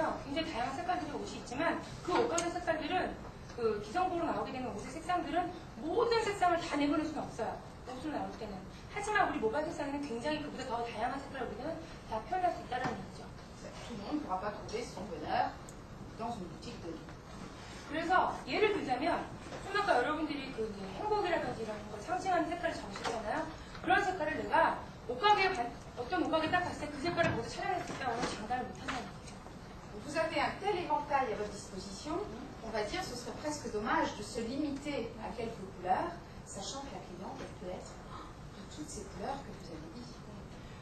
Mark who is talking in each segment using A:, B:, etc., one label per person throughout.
A: 보시면요, 굉장히 다양한 색깔들의 옷이 있지만 그 옷가게 색깔들은 그 기성부로 나오게 되는 옷의 색상들은 모든 색상을 다 내보낼 수는 없어요. 옷으로 나올 때는. 하지만 우리 모발 색상에는 굉장히 그보다 더 다양한 색깔을 우리는 다 표현할 수 있다는 얘기죠.
B: Tout le monde ne pourra pas trouver son bonheur dans une boutique de livres.
A: 그래서 예를 들자면 좀 아까 여러분들이 그 행복이라든지 이런 걸 상징하는 색깔을 적으셨잖아요. 그런 색깔을 내가 어떤 옷가게 딱 봤을 때 그 색깔을 모두 찾아낼 수 있다고 하면 장담을 못한다는 얘기죠.
B: Vous avez un tel éventail à votre disposition, on va dire ce serait presque dommage de se limiter à quelques couleurs, sachant que la cliente elle peut être de toutes ces couleurs que vous avez dit.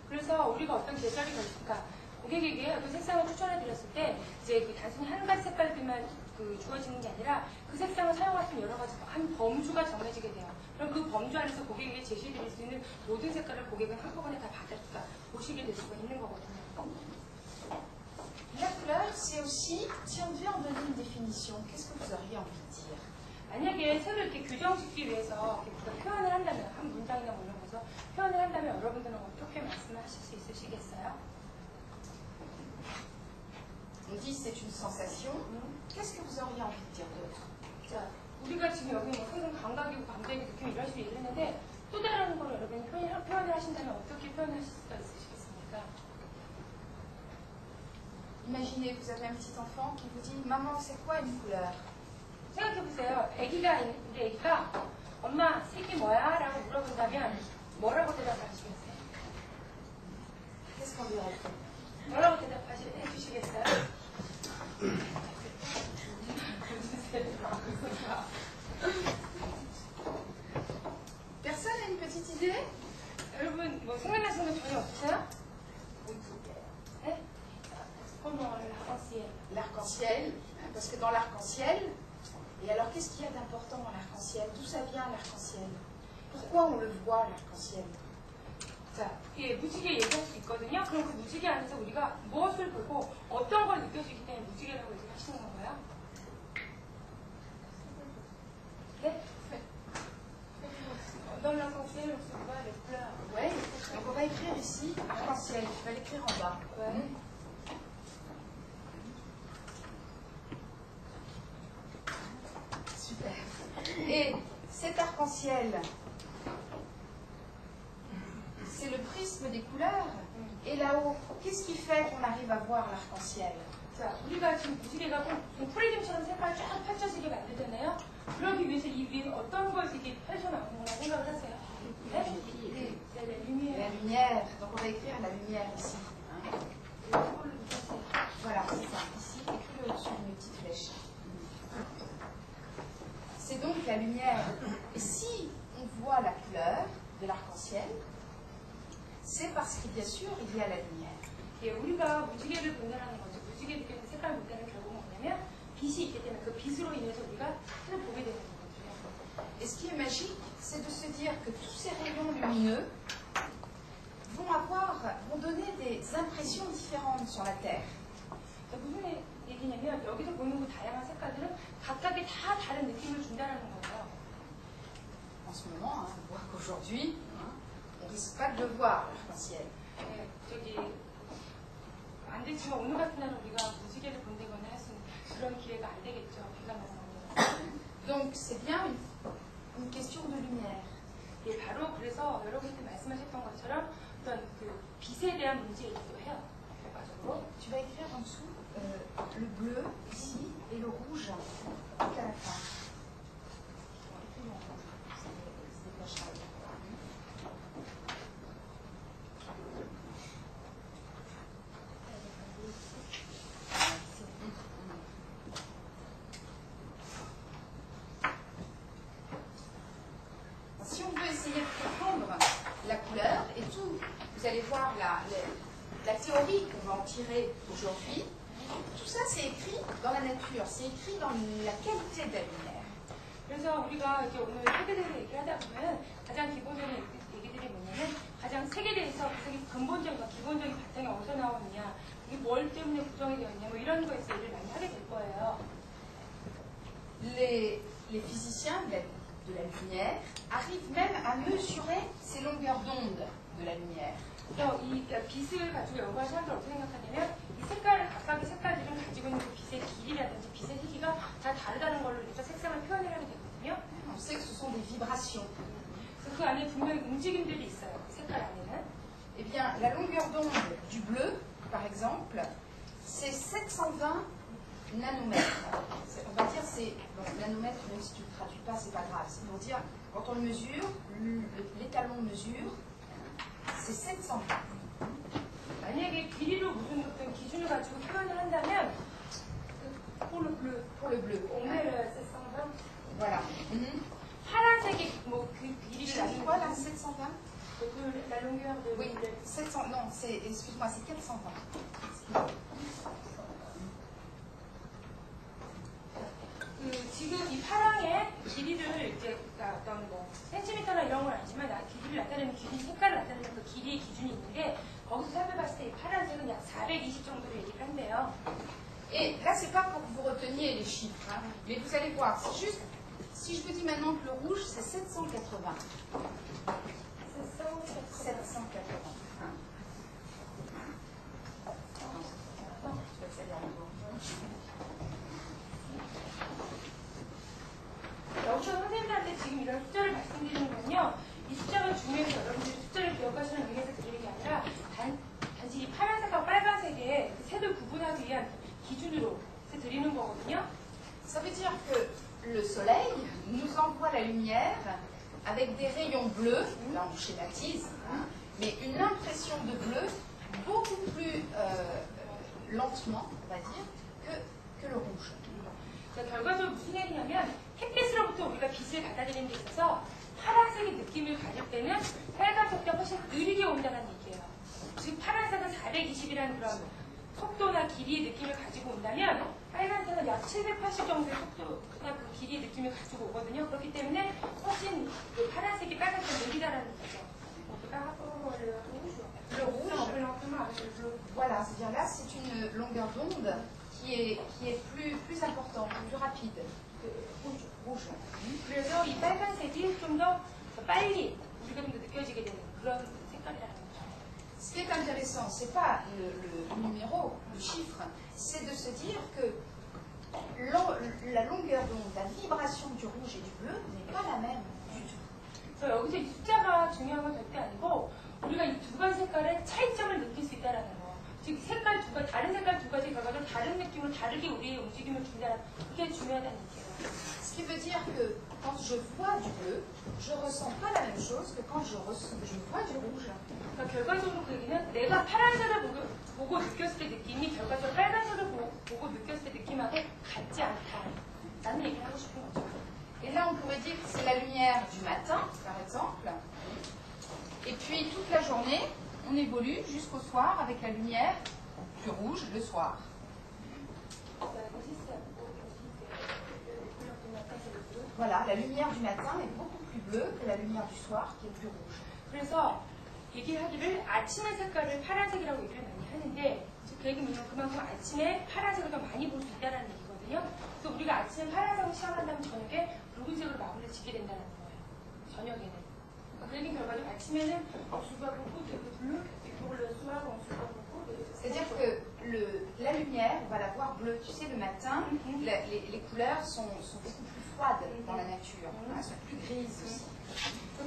A: 그래서 우리가 어떤 제작이 그러니까 고객에게 그 색상을 추천해 드렸을 때 이제 그 단순히 한 가지 색깔들만 그 주어지는 게 아니라 그 색상을 사용할 수 있는 여러 가지 한 범주가 정해지게 돼요. 그럼 그 범주 안에서 고객에게 제시해 드릴 수 있는 모든 색깔을 고객은 한꺼번에 다 받았다 보시게 될 수가 있는 거거든요.
B: La couleur, c'est aussi, si on devait en donner une définition, qu'est-ce que vous auriez envie de dire?
A: 만약에 색을 이렇게 규정짓기 위해서 이렇게 표현을 한다면 한 문장이나 뭐 이런 거서 표현을 한다면 여러분들은 어떻게 말씀하실 수 있으시겠어요?
B: On dit c'est une sensation. Qu'est-ce que vous auriez envie de dire d'autre?
A: 자, 우리가 지금 여기 뭐 생선 감각이고 감정의 느낌 이런 식으로 얘기를 했는데 또 다른 걸 여러분이 표현을 하신다면 어떻게 표현하실 수가 있으시겠습니까?
B: Imaginez, vous avez un petit enfant qui vous dit « Maman, c'est quoi une couleur ?»
A: 생각해보세요. 아기가 있는데 아기가 엄마 색이 뭐야? 라고 물어본다면 뭐라고 대답하시겠어요?
B: Qu'est-ce qu'on lui répond?
A: 뭐라고 대답해주시겠어요?
B: Personne a une petite idée?
A: 여러분 뭐 생각나시는 거 전혀 없으세요? 네?
B: L'arc-en-ciel, parce que dans l'arc-en-ciel, et alors qu'est-ce qu'il y a d'important dans l'arc-en-ciel? D'où ça vient l'arc-en-ciel? Pourquoi on le voit l'arc-en-ciel?
A: 자, 예, 무지개 얘기할 수 있거든요. 그럼 그 무지개 안에서 우리가 무엇을 보고 어떤 걸 느껴지기 때문에 무지개라고 얘기하시는 건가요? 네? Dans l'arc-en-ciel, on se voit les fleurs.
B: Oui, donc on va écrire ici arc-en-ciel, je vais l'écrire en bas.
A: Ouais.
B: Super. Et cet arc-en-ciel, c'est le prisme des couleurs. Et là-haut, qu'est-ce qui fait qu'on arrive à voir l'arc-en-ciel?
A: 자, 우리가 지금 무지개가 좀 프리즘처럼 색깔 쫙 펼쳐지게 만들잖아요. 그러기 위해서 이 위에는 어떤 걸 이렇게 펼쳐나오는 거라고 생각을 하세요? 네?
B: La lumière. Donc on va écrire la lumière ici. Voilà, c'est ça. Ici, écris-le au-dessus d'une petite flèche. C'est donc la lumière. Et si on voit la couleur de l'arc-en-ciel, c'est parce que bien sûr il y a la lumière.
A: 예, 우리가 무지개를 본다는 거죠. 무지개 느끼는 색깔을 볼 때는 결국은 뭐냐면 빛이 있기 때문에 그 빛으로 인해서 우리가 색을 보게 되는 거죠.
B: Et ce qui est magique, c'est de se dire que tous ces rayons lumineux vont donner des impressions différentes sur la Terre.
A: 자, 무슨 얘기냐면 여기서 보는 그 다양한 색깔들은 각각의 다 다른 느낌을 준다는 거예요.
B: En ce moment, on voit qu'aujourd'hui, on ne risque pas de le voir, l'arc-en-ciel.
A: 네, 저기 안 됐지만 오늘 같은 날은 우리가 무지개를 본다거나 할 수 있는 그런 기회가 안 되겠죠. 비가 많이.
B: Donc c'est bien une question de lumière.
A: 예, 바로 그래서 여러분들 말씀하셨던 것처럼 어떤 그 빛에 대한 문제이기도 해요. 결과적으로.
B: Tu vas écrire en dessous le bleu ici et le rouge tout à la fin. Si on veut essayer de comprendre la couleur et tout, vous allez voir la théorie qu'on va en tirer aujourd'hui. Tout ça, c'est écrit dans la nature, c'est écrit dans la qualité de la lumière.
A: 그래서 우리가 이제 오늘 색에 대해서 얘기하다 보면 가장 기본적인 얘기들이 뭐냐면 가장 색에 대해서 그 색의 근본적인 기본적인 바탕이 어디서 나오느냐, 이게 뭘 때문에 구성이 되었냐, 뭐 이런 거에서 얘기를 많이 하게 될 거예요.
B: Les physiciens de la lumière arrivent même à mesurer ces longueurs d'onde de la lumière.
A: 그래서 이 빛을 가지고 연구하는 사람들 어떻게 생각하냐면 이 색깔을 각각의 색깔들을 색깔들은 가지고 있는 그 빛의 길이라든지 빛의 희기가 다 다르다는 걸로 우리가 색상을 표현을 하게 되거든요.
B: On sait que ce sont des vibrations.
A: 그래서 그 안에 분명히 움직임들이 있어요. 그 색깔 안에는.
B: Eh bien, la longueur d'onde du bleu, par exemple, c'est 720 nanomètres. On va dire c'est bon, nanomètre, même si tu ne le traduis pas, c'est pas grave. C'est pour dire quand on le mesure, l'étalon mesure, c'est 720.
A: 만약에 길이로 무슨 어떤 기준을 가지고 표현을 한다면 pour le bleu, on met le 720.
B: Voilà.
A: 파란색이 뭐 그 길이를
B: C'est quoi là, 720?
A: la longueur de
B: Oui, 700, non, excuse-moi, c'est 420.
A: 지금 이 파랑의 길이를 이제 그러니까 어떤 뭐 센티미터나 이런 건 아니지만 길이를 나타내는 길이 색깔을 나타내는 그 길이의 기준이 있는데 거기서 살펴봤을 때 이 파란색은 약 420 정도로 얘기를 한대요.
B: Et là, c'est pas pour que vous reteniez les chiffres, hein, mais vous allez voir, c'est juste, si je vous dis maintenant que le rouge, c'est 780. 780.
A: 여기서 선생님들한테 지금 이런 숫자를 말씀드리는 건요. 이 숫자가 중요해서 여러분들이 숫자를 기억하시는 의미에서 드리는 게 아니라 단지 이 파란색과 빨간색의 그 색을 구분하기 위한 기준으로 드리는 거거든요.
B: Ça veut dire que le soleil nous envoie la lumière avec des rayons bleus, là on schématise, hein, mais une impression de bleu beaucoup plus lentement, on va dire, que le rouge.
A: 결과적으로 무슨 얘기냐면 햇빛으로부터 우리가 빛을 받아들이는 데 있어서 파란색의 느낌을 가질 때는 빨간색보다 훨씬 느리게 온다는 얘기예요. 즉 파란색은 420이라는 그런 속도나 길이의 느낌을 가지고 온다면 빨간색은 약 780 정도의 속도나 그 길이의 느낌을 가지고 오거든요. 그렇기 때문에 훨씬 그 파란색이 빨간색보다 느리다라는 거죠.
B: Le rouge, voilà, c'est-à-dire là c'est une longueur d'onde qui est plus importante, plus rapide. rouge.
A: 그래서 이 빨간색이 좀 더 빨리 우리가 좀 더 느껴지게 되는 그런 색깔이라는 거죠.
B: Ce qui est intéressant, c'est pas le numéro, le chiffre, c'est de se dire que la longueur d'onde, la vibration du rouge et du bleu n'est pas la même du tout.
A: 그래서 여기서 이 숫자가 중요한 건 절대 아니고 우리가 이 두 가지 색깔의 차이점을 느낄 수 있다는 거. 즉 색깔 두 가지, 다른 색깔 두 가지 결과도 다른 느낌으로 다르게 우리의 움직임을 준다는 그게 중요하다는 얘기예요.
B: Ce qui veut dire que quand je vois du bleu, je ressens pas la même chose que quand je vois du rouge.
A: 그러니까 결과적으로 그 얘기는 내가 파란색을 보고 느꼈을 때 느낌이 결과적으로 빨간색을 보고 느꼈을 때 느낌하고 같지 않다라는 얘기를 하고 싶은 거죠.
B: Et là, on pourrait dire que c'est la lumière du matin, par exemple. Et puis, toute la journée, on évolue jusqu'au soir avec la lumière du rouge le soir. Voilà, la lumière du matin est beaucoup plus bleue que la lumière du soir qui est plus rouge.
A: 그래서 얘기하기를 아침의 색깔을 파란색이라고 얘기를 많이 하는데 그 얘기는 그만큼 아침에 파란색을 더 많이 볼 수 있다는 얘기거든요. 그래서 우리가 아침에 파란색을 시작한다면 저녁에 붉은색으로 마무리를 짓게 된다는 거예요. 저녁에는. 그 얘기는 결과적으로 아침에는 수가 보고 블루,
B: c'est-à-dire que la lumière, on va la voir bleue. Tu sais, le matin, les couleurs sont beaucoup plus froides dans la nature. Elles sont plus grises aussi.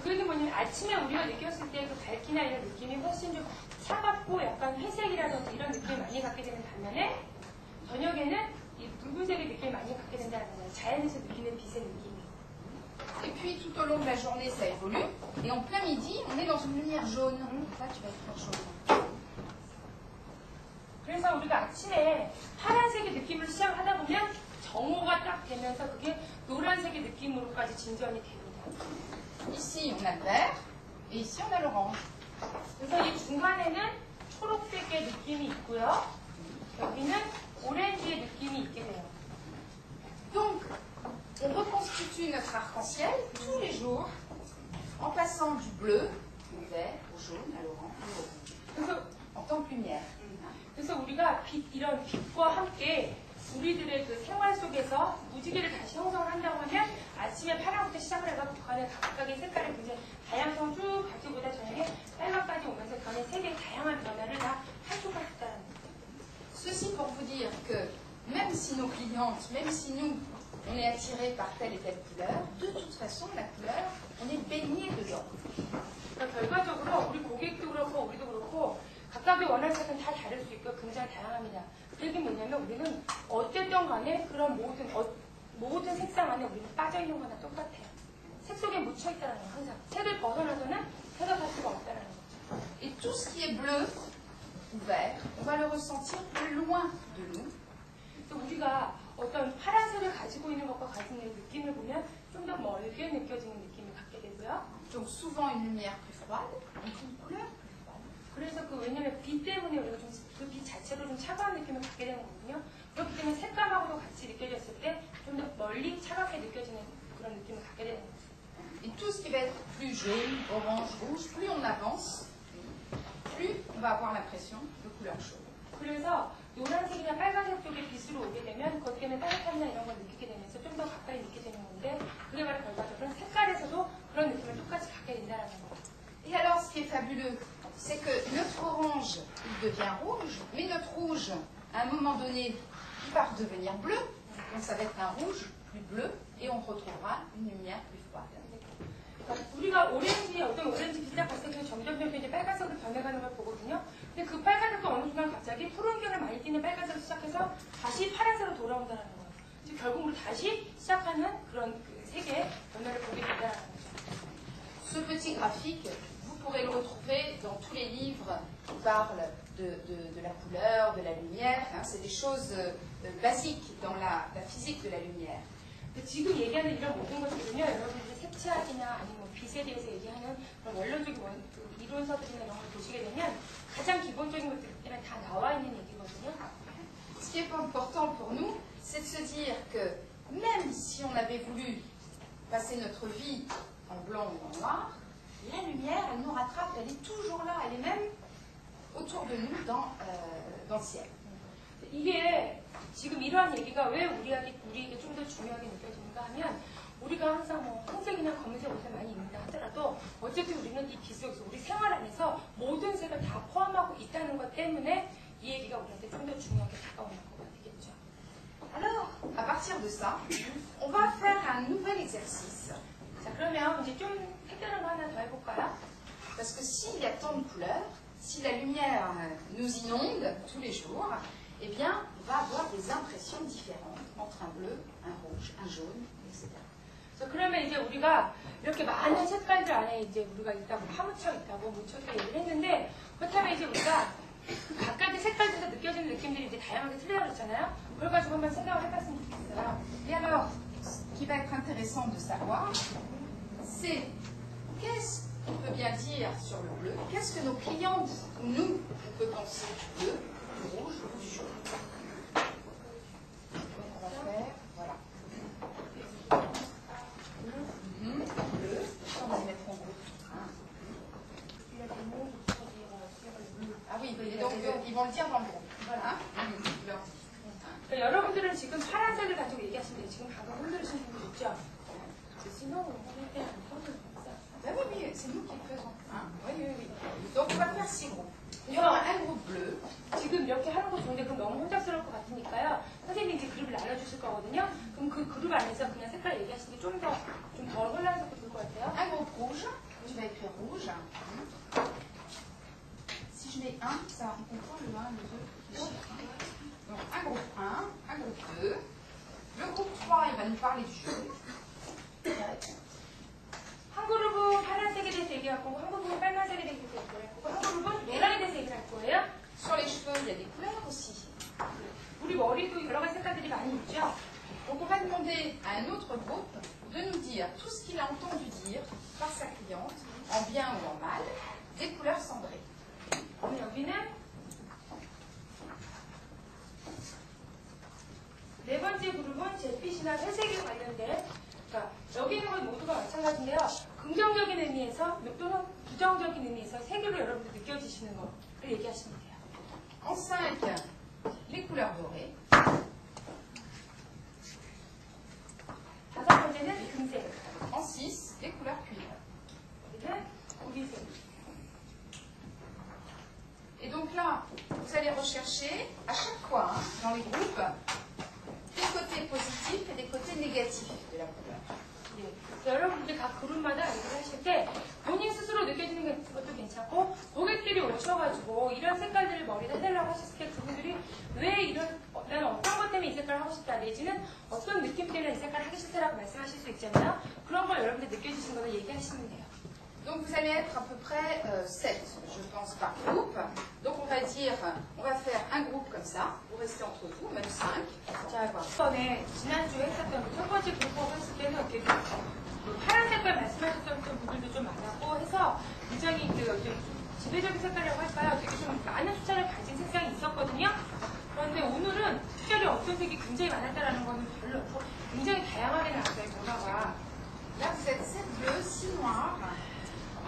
A: 그 얘기 뭐냐면 아침에 우리가 느꼈을 때 그 밝기나 이런 느낌이 훨씬 좀 차갑고 약간 회색이라든지 이런 느낌을 많이 갖게 되는 반면에 저녁에는 이 붉은색의 느낌을 많이 갖게 된다는 거예요. 자연에서 느끼는 빛의 느낌이.
B: Et puis tout au long de la journée, ça évolue. Et en plein midi, on est dans une lumière jaune. Là, tu vas être jaune.
A: 그래서 우리가 아침에 파란색의 느낌을 시작하다 보면 정오가 딱 되면서 그게 노란색의 느낌으로까지 진전이 됩니다.
B: Ici, on a le vert. Et ici, on a l'orange.
A: 그래서 이 중간에는 초록색의 느낌이 있고요. 여기는 오렌지의 느낌이 있게 돼요.
B: Donc, on reconstitue notre arc-en-ciel tous les jours en passant du bleu au vert, au jaune, à l'orange, en tant que lumière.
A: 그래서 우리가 이런 빛과 함께 우리들의 그 생활 속에서 무지개를 다시 형성을 한다고 하면 아침에 파란부터 시작을 해서 그 안에 각각의 색깔을 굉장히 다양성 쭉 가지고 오다 저녁에 빨간까지 오면서 그 안에 색의 다양한 변화를 다 할 수가 있다는 거예요.
B: Ceci pour vous dire que si nos clientes, même si nous, on est attiré par telle et telle couleur, de toute façon, la couleur, on est baigné dedans.
A: 그러니까 결과적으로 우리 고객도 그렇고 우리도 그렇고 각각의 원하는 색은 다 다를 수 있고 굉장히 다양합니다. 그 얘기는 뭐냐면 우리는 어쨌든 간에 그런 모든 색상 안에 우리는 빠져있는 거나 똑같아요. 색 속에 묻혀있다는 거 항상. 색을 벗어나서는 해석할 수가 없다는 거죠.
B: Et tout ce qui est bleu ou vert, on va le ressentir plus loin de nous.
A: 또 우리가 어떤 파란색을 가지고 있는 것과 같은 느낌을 보면 좀 더 멀게 느껴지는 느낌을 갖게 되고요.
B: Donc souvent une lumière plus froide, donc une couleur plus froide.
A: 그래서 왜냐면 빛 때문에 우리가 좀 그 빛 자체로 좀 차가운 느낌을 갖게 되는 거거든요. 그렇기 때문에 색감하고도 같이 느껴졌을 때 좀 더 멀리 차갑게 느껴지는 그런 느낌을 갖게 되는 거죠.
B: Et tout ce qui va être plus jaune, orange, rouge, plus on avance, plus on va avoir l'impression de couleur chaude.
A: 그래서 노란색이나 빨간색 쪽에 빛으로 오게 되면 그것 때문에 따뜻함이나 이런 걸 느끼게 되면서 좀 더 가까이 느껴지는 건데 그에 바른 결과적으로 색깔에서도 그런 느낌을 똑같이 갖게 된다는 거예요.
B: Et alors ce qui est fabuleux, c'est que notre orange, il devient rouge, mais notre rouge, à un moment donné, il va redevenir bleu. Donc ça va être un rouge plus bleu et on retrouvera une lumière plus froide.
A: 그러니까 우리가 어떤 오렌지 빛이나 갈색이 점점 이제 빨간색으로 변해가는 걸 보거든요. 근데 그 빨간색도 어느 순간 갑자기 푸른색을 많이 띠는 빨간색을 시작해서 다시 파란색으로 돌아온다는 거예요. 즉 결국 우리 다시 시작하는 그런 그 색의 변화를 보게 된다는 거죠.
B: Ce petit graphique, vous pourrez le retrouver dans tous les livres qui parlent de la couleur, de la lumière. Hein, c'est des choses basiques dans la physique de la lumière.
A: 지금 얘기하는 이런 모든 것들은요, 여러분들이 색채학이나 아니면 뭐 빛에 대해서 얘기하는 그런 원론적인 이론서들이나 이런 걸 보시게 되면 가장 기본적인 것들이랑 다 나와 있는 얘기거든요.
B: Ce qui est important pour nous, c'est de se dire que même si on avait voulu passer notre vie en blanc ou en noir, la lumière, elle nous rattrape, elle est toujours là, elle est même autour de nous dans le ciel.
A: 이게 지금 이러한 얘기가 왜 우리에게 좀 더 중요하게 느껴지는가 하면 우리가 항상 뭐 흰색이나 검은색 옷을 많이 입는다 하더라도 어쨌든 우리는 이 빛 속에서 우리 생활 안에서 모든 색을 다 포함하고 있다는 것 때문에 이 얘기가 우리한테 좀 더 중요하게 다가오는 거가 되겠죠.
B: Alors, à partir de ça, on va faire un nouvel exercice.
A: 자, 그러면 이제 좀 색다른 거 하나 더 해볼까요?
B: Parce que s'il y a tant de couleurs, si la lumière nous inonde tous les jours, eh bien, on va avoir des impressions différentes entre un bleu, un rouge, un jaune, etc.
A: 그래서 그러면 이제 우리가 이렇게 많은 색깔들 안에 이제 우리가 있다고 파묻혀 있다고 묻혀서 얘기를 했는데 그렇다면 이제 우리가 각각의 색깔에서 느껴지는 느낌들이 이제 다양하게 틀리다고 했잖아요. 그걸 가지고 한번 생각을 해봤으면 좋겠어요.
B: Et alors, ce qui va être intéressant de savoir, c'est qu'est-ce qu'on peut bien dire sur le bleu, qu'est-ce que nos clientes ou nous, on peut penser du bleu, du rouge ou du jaune. Donc on va faire, voilà. Bleu, on va le mettre en groupe. Ah oui, et donc ils vont le dire dans le groupe. Voilà.
A: 그러니까 여러분들은 지금 파란색을 가지고 얘기하시면 돼요. 지금 방금 흔들으신 분들 있죠?
B: Ben oui, oui, c'est nous qui le faisons. Hein? Oui, oui, oui. Donc on va faire 6 groupes. Il y aura un groupe bleu.
A: 지금 이렇게 하는 거 좋은데 그럼 너무 혼잡스러울 것 같으니까요. 선생님이 이제 그룹을 나눠주실 거거든요. 그럼 그 그룹 안에서 그냥 색깔 얘기하시는 게 좀 덜 혼란스럽고 좋을 것 같아요.
B: Un groupe rouge. Tu vas écrire rouge. Si je mets 1, ça on comprend le 1, le 2, le 2. Donc un groupe 1, un groupe 2. Le groupe 3, il va nous parler du jaune.
A: 한 그룹은 파란색에 대해서 얘기할 거고 한 그룹은 빨간색에 대해서 얘기할 거고 한 그룹은 노란에 대해서 얘기할 거예요.
B: Sur les cheveux, il y a des couleurs aussi.
A: 우리 머리도 여러 가지 색깔들이 많이 있죠.
B: Donc on va demander à un autre groupe de nous dire tout ce qu'il a entendu dire par sa cliente, en bien ou en mal, des couleurs cendrées.
A: 그럼 여기는 네 번째 그룹은 잿빛이나 회색에 관련된 그러니까 여기 있는 건 모두가 마찬가지인데요. 긍정적인 의미에서 또는 부정적인 의미에서 색으로 여러분들 느껴지시는 거를 얘기하시면 돼요.
B: En 5, les couleurs dorées.
A: 다섯 번째는 금색.
B: En 6, les couleurs cuivre.
A: 여기는 구리색.
B: Et donc là, vous allez rechercher à chaque fois, hein, dans les groupes, côtés positifs et des côtés négatifs de la couleur.
A: 예. 여러분들 각 그룹마다 얘기를 하실 때 본인 스스로 느껴지는 것도 괜찮고 고객들이 오셔가지고 이런 색깔들을 머리에 해달라고 하셨을 때 그분들이 왜 이런 나는 어떤 것 때문에 이 색깔을 하고 싶다 내지는 어떤 느낌 때문에 이 색깔을 하기 싫다라고 말씀하실 수 있잖아요. 그런 걸 여러분들 느껴지신 거는 얘기하시면 돼요.
B: Donc vous allez être à peu près 7, je pense, par groupe. Donc on va dire, on va faire un groupe comme ça, vous restez entre vous, même 5.
A: 자, 이번에 지난주에 했었던 그 첫 번째 그룹업 했을 때는 어떻게 그 파란 색깔 말씀하셨던 분들도 좀 많았고 해서 굉장히 좀 지배적인 색깔이라고 할까요? 되게 좀 많은 숫자를 가진 색상이 있었거든요. 그런데 오늘은 특별히 어떤 색이 굉장히 많았다라는 거는 별로 없고 굉장히 다양하게 나왔어요, 결과가.
B: Là vous êtes 7 bleus, 6 noirs.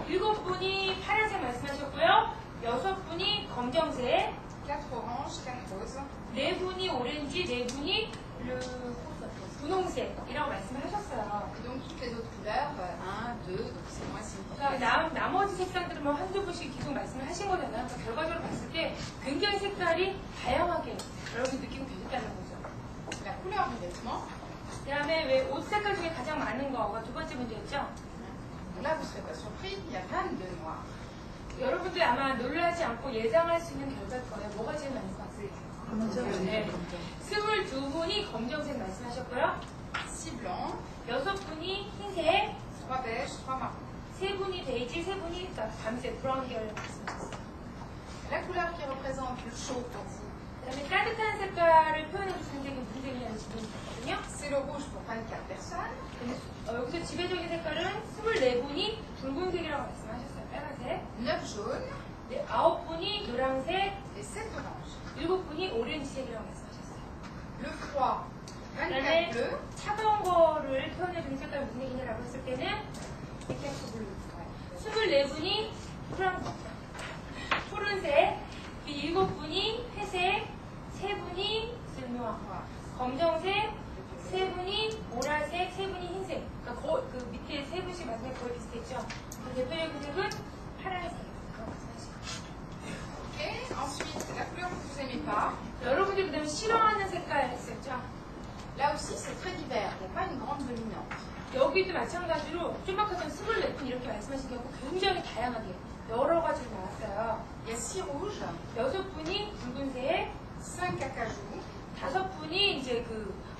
A: 7분이 파란색 말씀하셨고요. 6분이 검정색,
B: 4 oranges, 4 roses.
A: 4분이 오렌지, 4분이 분홍색이라고 말씀을 하셨어요.
B: Et donc toutes les autres couleurs, 1, 2, donc c'est moins significatif.
A: 그러니까 나머지 색상들은 뭐 한두 분씩 계속 말씀을 하신 거잖아요. 그러니까 결과적으로 봤을 때 굉장히 색깔이 다양하게 여러분이 느끼고 계셨다는 거죠.
B: La couleur du vêtement,
A: 그 다음에 왜 옷 색깔 중에 가장 많은 거가 두 번째 문제였죠.
B: donc là vous ne serez pas surpris, il y a 22 noirs.
A: 여러분들 아마 놀라지 않고 예상할 수 있는 결과일 거예요. 뭐가 제일 많이 봤어요? 네. 22분이 검정색 말씀하셨고요.
B: 6 blancs,
A: 6분이 흰색,
B: 3 beige, 3 marron.
A: 3분이 베이지, 3분이 밤색, 브라운 계열 말씀하셨어요.
B: La couleur qui représente le chaud pour vous,
A: 그 다음에 따뜻한 색깔을 표현해주시는 색이 무슨 색이냐는 질문이 있거든요.
B: c'est le rouge pour 24 personnes.
A: 여기서 지배적인 색깔은 24분이 붉은색이라고 말씀하셨어요. 빨간색.
B: 9 jaunes
A: 네, 9분이 노란색,
B: et 7 oranges.
A: 7분이 오렌지색이라고 말씀하셨어요.
B: Le froid, 24
A: 그다음에
B: bleus.
A: 차가운 거를 표현해주는 색깔이 무슨 색이냐라고 했을 때는 엑스 블루. 24분이 푸른색, 7분이 회색, 3분이 슬노아, 검정색, 3분이 보라색, 3분이 흰색. 그러니까 그 밑에 3분씩 마지막에 거의 비슷했죠. 그 대표적인 색은 파란색.
B: Et ensuite, la couleur que vous n'aimez pas.
A: 여러분들이 그다음에 싫어하는 색깔 했었죠.
B: Là aussi, c'est très divers. Il n'y a pas une grande dominante.
A: 여기도 마찬가지로 좀 아까 전 24분 이렇게 말씀하신 경우 굉장히 다양하게 여러 가지로 나왔어요.
B: Il y a 6 rouges,
A: 6분이 붉은색,
B: 5 acajou,
A: 5분이 이제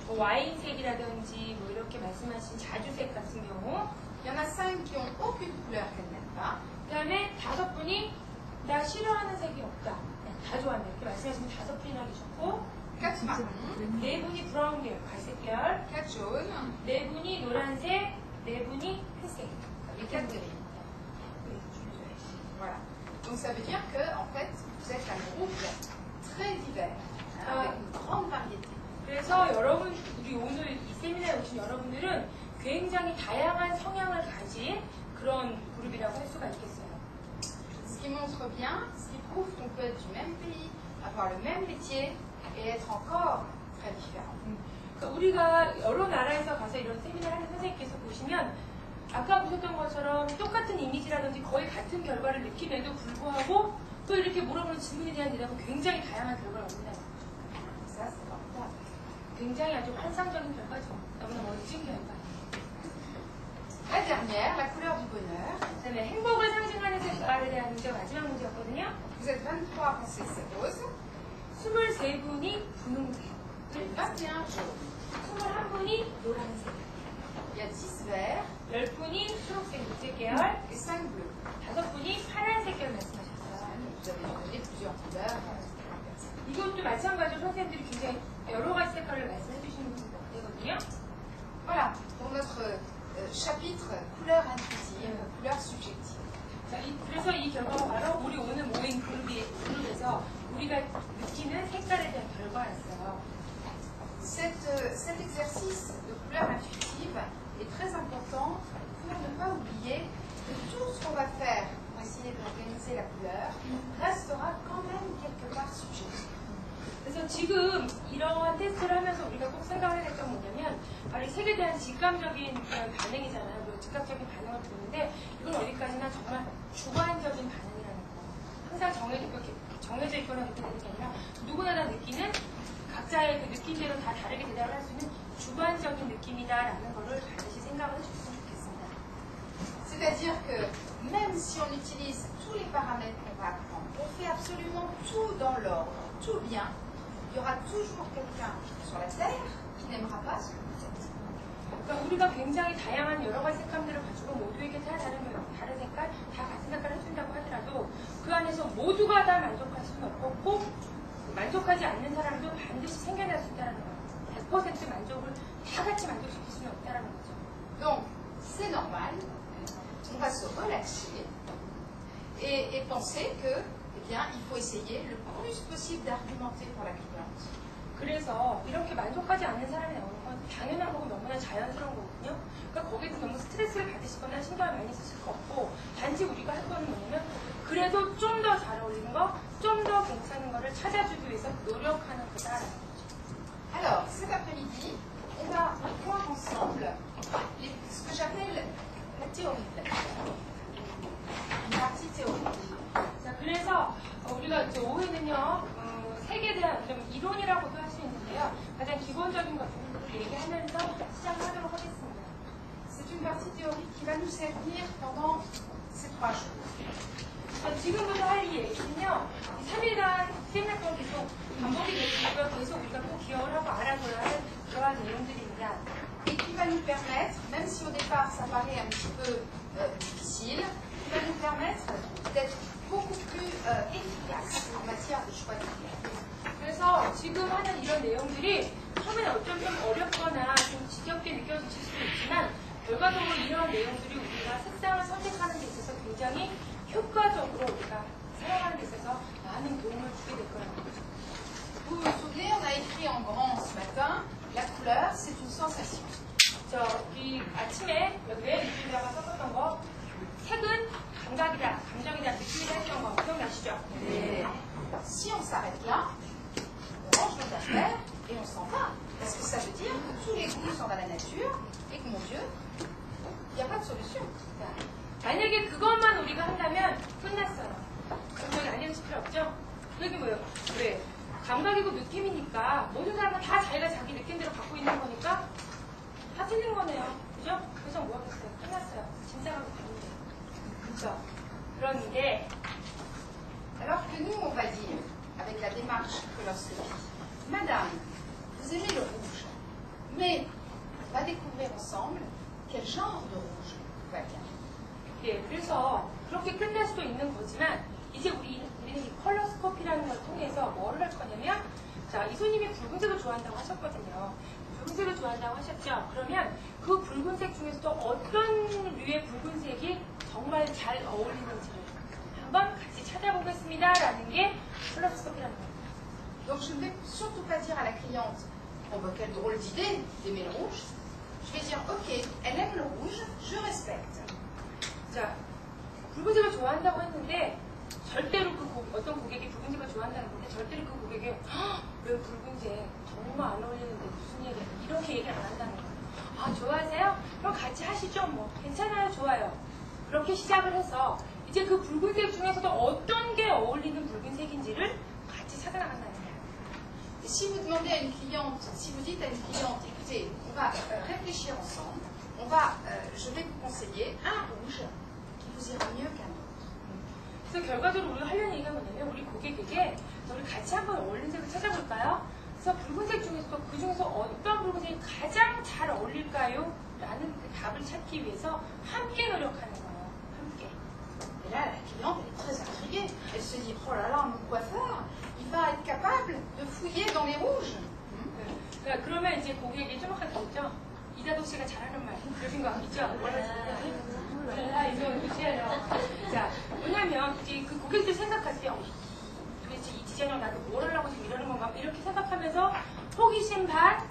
A: 뭐 와인색이라든지 뭐 이렇게 말씀하신 자주색 같은 경우,
B: il y en a 5 qui ont aucune couleur qu'elles n'aiment pas.
A: 그 다음에 5분이 나 싫어하는 색이 없다. 다 좋아한다. 이렇게 말씀하시면 5분이나 계셨고,
B: 4 marrons,
A: 4분이 브라운 계열, 갈색 계열,
B: 4 jaunes
A: 4분이 노란색, 4분이 회색.
B: et 4 gris. Voilà. Donc ça veut dire que en fait, vous êtes un groupe très divers, avec une grande variété.
A: 그래서 여러분, 우리 오늘 이 세미나에 오신 여러분들은 굉장히 다양한 성향을 가진 그런 그룹이라고 할 수가 있겠어요.
B: Ce qui montre bien, ce qui prouve qu'on peut être du même pays, avoir le même métier et être encore très différent.
A: 그러니까 우리가 여러 나라에서 가서 이런 세미나를 하는 선생님께서 보시면 아까 보셨던 것처럼 똑같은 이미지라든지 거의 같은 결과를 느낌에도 불구하고 또 이렇게 물어보는 질문에 대한 대답은 굉장히 다양한 결과를 얻는다. 굉장히 아주 환상적인 결과죠. 너무나 멋진 결과예요.
B: La dernière, la couleur du bonheur.
A: 그다음에 행복을 상징하는 색깔에 대한 문제가 마지막 문제였거든요.
B: Vous êtes 23 à penser que c'est rose,
A: 23분이 분홍색,
B: et 21 jaune.
A: 21분이 노란색,
B: Il y a 10 verts
A: 10분이 초록색 무색 계열,
B: et 5 bleus.
A: 5분이 파란색 계열 말씀하셨어요.
B: Vous avez donné plusieurs couleurs.
A: 이것도 마찬가지로 선생님들이 굉장히 여러 가지 색깔을 말씀해 주시는 되거든요.
B: Voilà, pour notre chapitre couleur intuitive, couleur subjective.
A: 자, 그래서 이 결과가 바로 우리 오늘 모인 그룹에서 우리가 느끼는 색깔에 대한 결과였어요.
B: Cet exercice de couleur intuitive est très important pour ne pas oublier que tout ce qu'on va faire pour essayer d'organiser la couleur restera quand même quelque part subjectif.
A: 그래서 지금 이러한 테스트를 하면서 우리가 꼭 생각을 해야 될 건 뭐냐면 바로 이 색에 대한 직감적인 반응이잖아요. 그리고 즉각적인 반응을 보는데 이건 어디까지나 정말 주관적인 반응이라는 거. 항상 정해져 있거나 그렇게 되는 게 아니라 누구나 다 느끼는 각자의 그 느낌대로 다 다르게 대답을 할 수 있는 주관적인 느낌이다라는 거를 반드시 생각을 해주셨으면 좋겠습니다.
B: C'est-à-dire que même si on utilise tous les paramètres qu'on va apprendre, on fait absolument tout dans l'ordre, tout bien, il y aura toujours quelqu'un sur la Terre qui n'aimera pas ce que vous faites.
A: 그러니까 우리가 굉장히 다양한 여러 가지 색감들을 가지고 모두에게 다른 색깔, 다 같은 색깔을 해준다고 하더라도 그 안에서 모두가 다 만족할 수는 없고 만족하지 않는 사람도 반드시 생겨날 수 있다는 거예요. 100% 만족을 다 같이 만족시킬 수는 없다는 거죠.
B: Donc, c'est normal, on va se relâcher et penser que, eh bien, il faut essayer le plus possible d'argumenter pour la cliente.
A: 그래서 이렇게 만족하지 않는 사람이 나오는 건 당연한 거고 너무나 자연스러운 거거든요. 그러니까 거기서 너무 스트레스를 받으시거나 신경을 많이 쓰실 거 없고 단지 우리가 할 거는 뭐냐면 그래도 좀 더 잘 어울리는 거, 좀 더 괜찮은 거를 찾아주기 위해서 노력하는 거다라는 거죠.
B: Alors, cet après-midi, on va voir ensemble ce que j'appelle la théorie de la cliente. Une partie théorique.
A: 자, 그래서 우리가 이제 오후에는요, 색에 대한 좀 이론이라고도 할 수 있는데요. 가장 기본적인 것들을 얘기하면서 시작하도록 하겠습니다.
B: C'est une partie théorique qui va nous servir pendant ces 3 jours.
A: 지금부터 할 이 얘기는요, 이 3일간 세미나 동안 계속 반복이 되고요. 계속 우리가 꼭 기억을 하고 알아둬야 할 그러한 내용들입니다.
B: Et qui va nous permettre, même si au départ ça paraît un petit peu difficile, qui va nous permettre d'être beaucoup plus efficace en matière de choix de client.
A: 그래서 지금 하는 이런 내용들이 처음에는 어쩜 좀 어렵거나 좀 지겹게 느껴지실 수도 있지만 결과적으로 이런 내용들이 우리가 색상을 선택하는 데 있어서 굉장히 효과적으로 우리가 사용하는 데 있어서 많은 도움을 주게 될 거라는 거죠.
B: Vous vous souvenez, on a écrit en grand ce matin, la couleur c'est une sensation.
A: 이 아침에 여기에 이쪽에다가 썼던 거 색은 감각이다, 감정이다, 느낌이다 했던 거 기억나시죠?
B: Et si on s'arrête là, on range nos affaires et on s'en va. Parce que ça veut dire que tous les goûts sont dans la nature et que mon Dieu, il n'y a pas de solution.
A: 만약에 그것만 우리가 한다면 끝났어요. 여기 알려주실 필요 없죠? 그게 뭐예요? 왜? 감각이고 느낌이니까 모든 사람은 다 자기가 자기 느낌대로 갖고 있는 거니까 다 틀린 거네요. 그죠? 그래서 뭐 하겠어요? 끝났어요. 짐작하고 가면 돼요. 그죠? 그런데
B: Alors que nous, on va dire, avec la démarche coloscopie, Madame, vous aimez le rouge, mais on va découvrir ensemble quel genre de rouge vous va bien.
A: 예, 그래서 그렇게 끝날 수도 있는 거지만 이제 우리는 이 컬러스코피라는 걸 통해서 뭐를 할 거냐면 자, 이소님이 붉은색을 좋아한다고 하셨거든요. 붉은색을 좋아한다고 하셨죠? 그러면 그 붉은색 중에서도 어떤 류의 붉은색이 정말 잘 어울리는지를 한번 같이 찾아보겠습니다. 라는 게 컬러스코피라는 거예요.
B: Donc je ne vais surtout pas dire à la cliente, oh ben quelle drôle d'idée d'aimer le rouge. Je vais dire, ok, elle aime le rouge, je respecte.
A: 자, 붉은색을 좋아한다고 했는데 절대로 어떤 고객이 붉은색을 좋아한다는 건데 절대로 그 고객이 왜 붉은색 정말 안 어울리는데 무슨 얘기야 이렇게 얘기를 안 한다는 거예요. 아, 좋아하세요? 그럼 같이 하시죠. 뭐 괜찮아요. 좋아요. 그렇게 시작을 해서 이제 그 붉은색 중에서도 어떤 게 어울리는 붉은색인지를 같이 찾아나간다는 거예요.
B: Et si vous demandez à une cliente, si vous dites à une cliente, écoutez, on va réfléchir ensemble, je vais vous conseiller un rouge qui vous ira mieux qu'un autre.
A: 그래서 결과적으로 우리가 하려는 얘기가 뭐냐면 우리 고객에게 우리 같이 한번 어울리는 색을 찾아볼까요? 그래서 붉은색 중에서도 그 중에서 어떤 붉은색이 가장 잘 어울릴까요? 라는 그 답을 찾기 위해서 함께 노력하는 거예요. 함께.
B: Et là, la cliente, elle est très intriguée. Elle se dit, oh là là, mon coiffeur, il va être capable de fouiller dans les rouges.
A: 그러니까 그러면 이제 고객이 좀 있죠? 이다도 씨가 잘하는 말 들으신 거 있죠? 자, 왜냐면 이제 그 고객들 생각할 때 도대체 이 디자이너 나도 뭘 하려고 지금 이러는 건가 이렇게 생각하면서 호기심 반,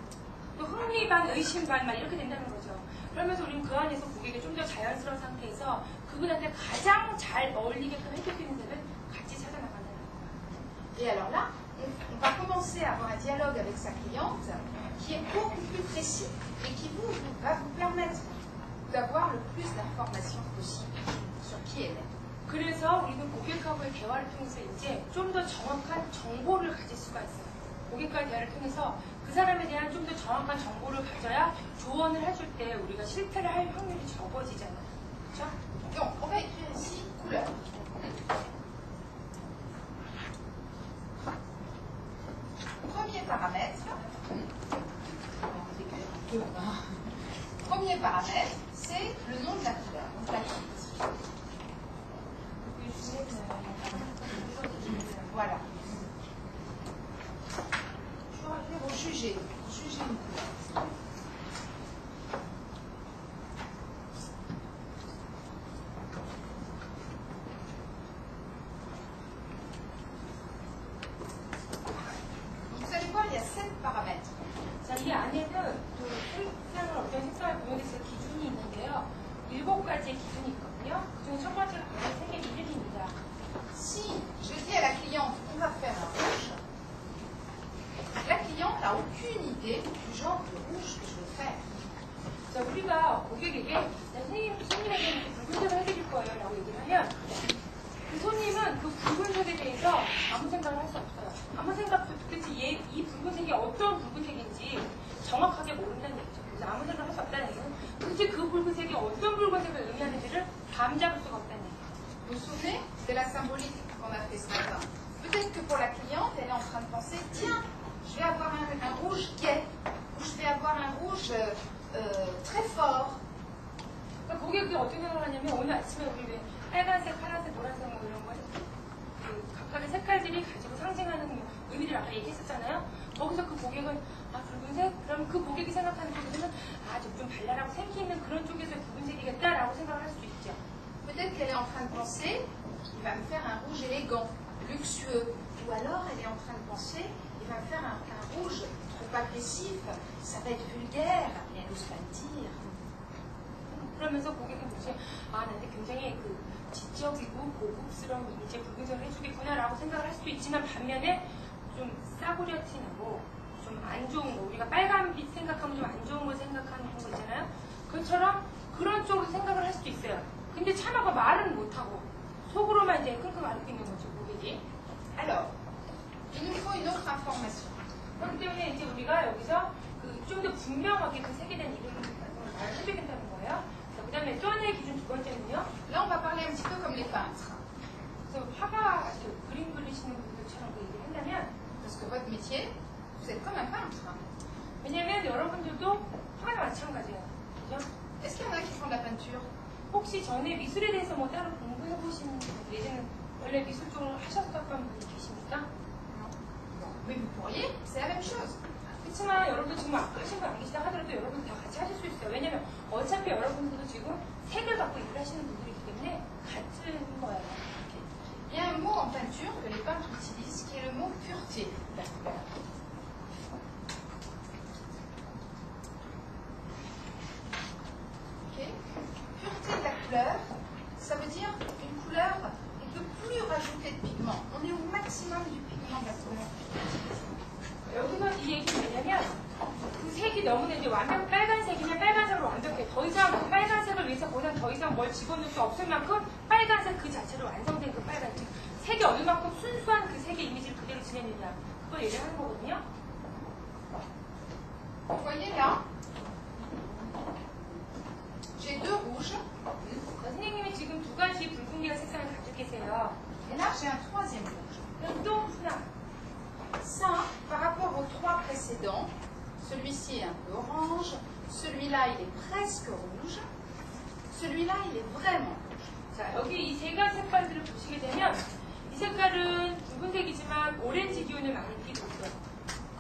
A: 또 흥미 반, 의심 반 막 이렇게 된다는 거죠. 그러면서 우리는 그 안에서 고객이 좀 더 자연스러운 상태에서 그분한테 가장 잘 어울리게끔 해줄 수 있는 색을 같이 찾아나간다는 거예요.
B: Et alors là, on va commencer à avoir un dialogue avec sa cliente qui est beaucoup plus précis et qui va vous permettre d'avoir le plus d'informations possible sur qui elle est.
A: 그래서 우리는 고객하고의 대화를 통해서 이제 좀 더 정확한 정보를 가질 수가 있어요. 고객과의 대화를 통해서 그 사람에 대한 좀 더 정확한 정보를 가져야 조언을 해줄 때 우리가 실패를 할 확률이 적어지잖아요. 그렇죠?
B: Donc, on va écrire ici couleur. Premier paramètre. Premier paramètre, c'est le nom de la couleur, donc la titre. Voilà. Pour juger une couleur. Vous allez voir, il y a 7 paramètres.
A: 자, 이 안에는 그 색상을 어떤 색상을 구현했을 기준이 있는데요. 7가지의 기준이 있거든요. 그중에 첫 번째가 바로 색의 이름입니다.
B: Si je dis à la cliente on va faire un rouge, la cliente n'a aucune idée du genre de rouge que je veux faire.
A: 자, 우리가 고객에게 손님에게 이렇게 붉은색을 해드릴 거예요 라고 얘기를 하면 그 손님은 그 붉은색에 대해서 아무 생각을 할 수 없어요. 아무 생각도 도대체 이 붉은색이 어떤 붉은색인지 정확하게 모른다는 얘기죠. 그래서 아무 생각을 할 수 없다는 얘기는 도대체 그 붉은색이 어떤 붉은색을 의미하는지를 감잡을 수가 없다는 얘기죠.
B: Vous vous souvenez de la symbolique qu'on a fait ce matin? Peut-être que pour la cliente, elle est en train de penser, tiens, je vais avoir un rouge gai, ou je vais avoir un rouge très fort.
A: 그러니까 고객이 어떻게 생각을 하냐면 오늘 아침에 우리 왜 빨간색, 파란색, 노란색 뭐 이런 거 그 각각의 색깔들이 가지고 상징하는 의미를 아까 얘기했었잖아요. 거기서 그 고객은 아 붉은색? 그럼 그 고객이 생각하는 부분은 아 좀 발랄하고 생기 있는 그런 쪽에서의 붉은색이겠다라고 생각을 할 수도 있죠.
B: Peut-être qu'elle est en train de penser, il va me faire un rouge élégant, luxueux. Ou alors elle est en train de penser, il va me faire un rouge trop agressif, ça va être vulgaire, mais elle n'ose pas le dire.
A: 그러면서 고객은 뭐지? 아 나한테 굉장히 그 지적이고 고급스러운 이미지의 붉은색을 해주겠구나라고 생각을 할 수도 있지만 반면에 좀 싸구려티나고 좀 안 좋은 거 우리가 빨간빛 생각하면 좀 안 좋은 걸 생각하는 거 있잖아요. 그처럼 그런 쪽으로 생각을 할 수도 있어요. 근데 차마가 말은 못하고 속으로만 이제 끙끙 앓고 있는 거죠, 고객이.
B: Alors, il nous faut une autre information.
A: 그렇기 때문에 이제 우리가 여기서 좀 더 분명하게 그 색에 대한 이름을 말해줘야 된다는 거예요. 그 다음에 또 하나의 기준 두 번째는요.
B: Là, on va parler un petit peu comme les peintres.
A: 그래서 화가 그림 그리시는 분들처럼 그 얘기를 한다면
B: Parce que votre métier, vous êtes comme un peintre.
A: 왜냐면 여러분들도 화가 마찬가지예요. 그죠?
B: Est-ce qu'il y en a qui font de la peinture?
A: 혹시 전에 미술에 대해서 뭐 따로 공부해보신 분들, 예전에 원래 미술 쪽으로 하셨던 분이 계십니까?
B: Mais vous pourriez, c'est la même chose.
A: 그렇지만 여러분들 지금 하신 거 안 계시다 하더라도 여러분들 다 같이 하실 수 있어요. 왜냐면 어차피 여러분들도 지금 색을 갖고 일을 하시는 분들이기 때문에 같은 거예요.
B: Il y a un mot en peinture que les peintres utilisent qui est le mot pureté de la couleur. Okay. Pureté de la couleur, ça veut dire une couleur, on ne peut plus rajouter de pigment. On est au maximum du pigment de la couleur.
A: 여기서 이 얘기는 뭐냐면 그 색이 너무나 이제 완벽 빨간색이면 빨간색으로 완벽해. 더 이상 그 빨간색을 위해서 보다 더 이상 뭘 집어넣을 수 없을 만큼 빨간색 그 자체로 완성된 그 빨간색. 색이 얼마만큼 순수한 그 색의 이미지를 그대로 지내느냐. 그걸 얘기를 하는 거거든요.
B: Vous voyez là, j'ai deux rouges.
A: 선생님이 지금 두 가지 붉은기의 색상을 가지고 계세요.
B: Et là, j'ai un troisième rouge.
A: 그럼 또 하나.
B: Ça, par rapport aux trois précédents, celui-ci est un peu orange, celui-là il est presque rouge, celui-là il est vraiment rouge.
A: 자, 여기 이 세 가지 색깔들을 보시게 되면 이 색깔은 붉은색이지만 오렌지 기운을 많이 띠고 있어요.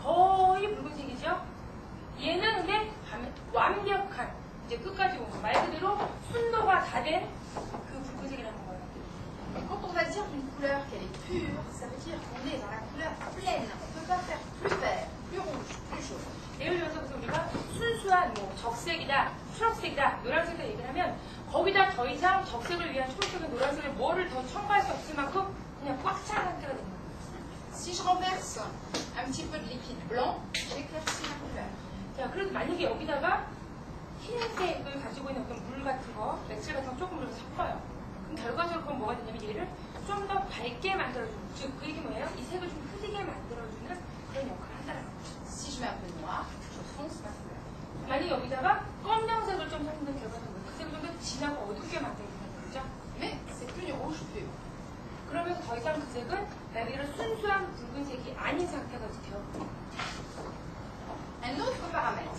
A: 거의 붉은색이죠? 얘는 근데 완벽한, 이제 끝까지 온 거. 말 그대로 순도가 다 된 그 붉은색이라는 거예요.
B: Quand on va dire d'une couleur qu'elle est pure, ça veut dire qu'on est dans la couleur pleine. On ne peut pas faire plus vert, plus rouge, plus jaune.
A: 예를 들어서 그래서 우리가 순수한 뭐 적색이다, 초록색이다, 노란색이다 얘기를 하면 거기다 더 이상 적색을 위한 초록색과 노란색을 뭐를 더 첨가할 수 없을 만큼 그냥 꽉 찬 상태가 됩니다.
B: Si je renverse un petit peu de liquide blanc, j'éclaircis la couleur.
A: 자, 그래도 만약에 여기다가 흰색을 가지고 있는 어떤 물 같은 거, 맥질 같은 거 조금 이렇게 섞어요. 그럼 결과적으로 그건 뭐가 되냐면 얘를 좀 더 밝게 만들어주는, 즉 그 얘기 뭐예요? 이 색을 좀 흐리게 만들어주는 그런 역할을 하는 만약 여기다가 검정색을 좀 섞는 결과는 뭐예요? 그 색을 좀 더 진하고 어둡게 만들게 되는 거죠.
B: Mais c'est plus du rouge pur.
A: 그러면서 더 이상 그 색은 말 그대로 순수한 붉은색이 아닌 상태가 돼요.
B: Un autre paramètre